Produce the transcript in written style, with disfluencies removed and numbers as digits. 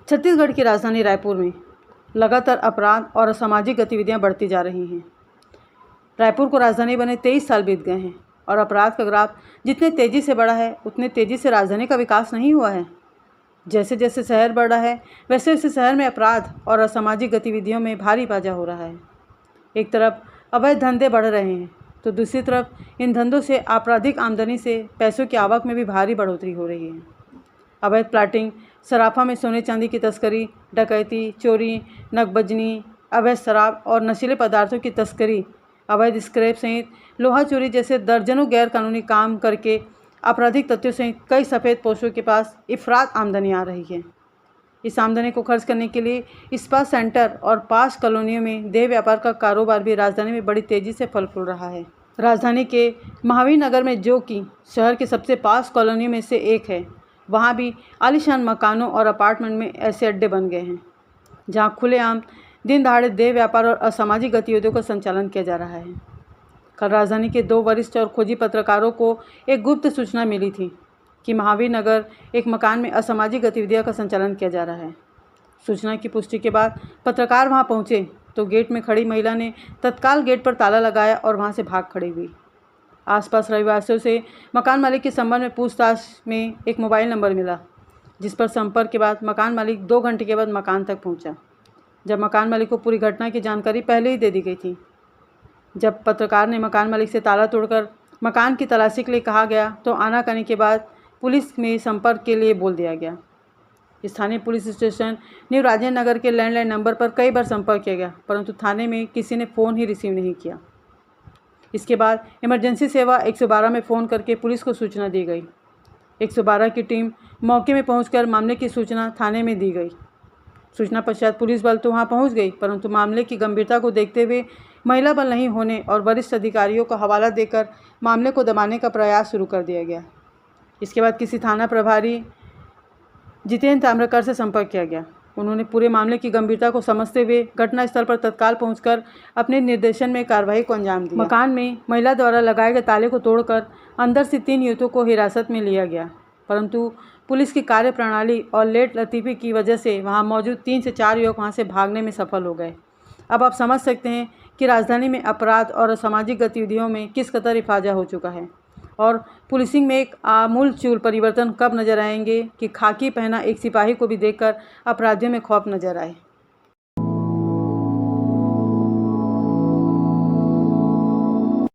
छत्तीसगढ़ की राजधानी रायपुर में लगातार अपराध और असामाजिक गतिविधियां बढ़ती जा रही हैं। रायपुर को राजधानी बने 23 साल बीत गए हैं और अपराध का ग्राफ जितने तेज़ी से बढ़ा है उतने तेज़ी से राजधानी का विकास नहीं हुआ है। जैसे जैसे शहर बढ़ रहा है वैसे वैसे शहर में अपराध और असामाजिक गतिविधियों में भारी इजाफा हो रहा है। एक तरफ अवैध धंधे बढ़ रहे हैं तो दूसरी तरफ इन धंधों से आपराधिक आमदनी से पैसों की आवक में भी भारी बढ़ोतरी हो रही है। अवैध प्लाटिंग, सराफा में सोने चांदी की तस्करी, डकैती, चोरी, नकबजनी, अवैध शराब और नशीले पदार्थों की तस्करी, अवैध स्क्रैप सहित लोहा चोरी जैसे दर्जनों गैरकानूनी काम करके आपराधिक तत्वों सहित कई सफ़ेद पोशों के पास इफरात आमदनी आ रही है। इस आमदनी को खर्च करने के लिए इस्पात सेंटर और पास कॉलोनियों में देह व्यापार का कारोबार भी राजधानी में बड़ी तेज़ी से फल फूल रहा है। राजधानी के महावीर नगर में, जो कि शहर के सबसे पास कॉलोनियों में से एक है, वहाँ भी आलीशान मकानों और अपार्टमेंट में ऐसे अड्डे बन गए हैं जहाँ खुलेआम दिन दहाड़े देह व्यापार और असामाजिक गतिविधियों का संचालन किया जा रहा है। कल राजधानी के 2 वरिष्ठ और खोजी पत्रकारों को एक गुप्त सूचना मिली थी कि महावीर नगर एक मकान में असामाजिक गतिविधियों का संचालन किया जा रहा है। सूचना की पुष्टि के बाद पत्रकार वहां पहुंचे तो गेट में खड़ी महिला ने तत्काल गेट पर ताला लगाया और वहां से भाग खड़ी हुई। आसपास रहिवासियों से मकान मालिक के संबंध में पूछताछ में एक मोबाइल नंबर मिला, जिस पर संपर्क के बाद मकान मालिक 2 घंटे के बाद मकान तक पहुंचा, जब मकान मालिक को पूरी घटना की जानकारी पहले ही दे दी गई थी। जब पत्रकार ने मकान मालिक से ताला तोड़कर मकान की तलाशी के लिए कहा गया तो आनाकानी के बाद पुलिस में संपर्क के लिए बोल दिया गया। स्थानीय police station new Rajendra Nagar के लैंडलाइन नंबर पर कई बार संपर्क किया गया, परंतु थाने में किसी ने फ़ोन ही रिसीव नहीं किया। इसके बाद इमरजेंसी सेवा 112 में फ़ोन करके पुलिस को सूचना दी गई। 112 की टीम मौके में पहुंचकर मामले की सूचना थाने में दी गई। सूचना पश्चात पुलिस बल तो वहां पहुंच गई, परंतु मामले की गंभीरता को देखते हुए महिला बल नहीं होने और वरिष्ठ अधिकारियों का हवाला देकर मामले को दबाने का प्रयास शुरू कर दिया गया। इसके बाद किसी थाना प्रभारी जितेंद्र ताम्रकर से संपर्क किया गया। उन्होंने पूरे मामले की गंभीरता को समझते हुए घटनास्थल पर तत्काल पहुंचकर अपने निर्देशन में कार्रवाई को अंजाम दिया। मकान में महिला द्वारा लगाए गए ताले को तोड़कर अंदर से 3 युवकों को हिरासत में लिया गया, परंतु पुलिस की कार्यप्रणाली और लेट लतीफ़ी की वजह से वहां मौजूद 3 से 4 युवक वहां से भागने में सफल हो गए। अब आप समझ सकते हैं कि राजधानी में अपराध और असामाजिक गतिविधियों में किस कदर इफाजा हो चुका है और पुलिसिंग में एक आमूलचूल परिवर्तन कब नजर आएंगे कि खाकी पहना एक सिपाही को भी देखकर अपराधियों में खौफ नजर आए।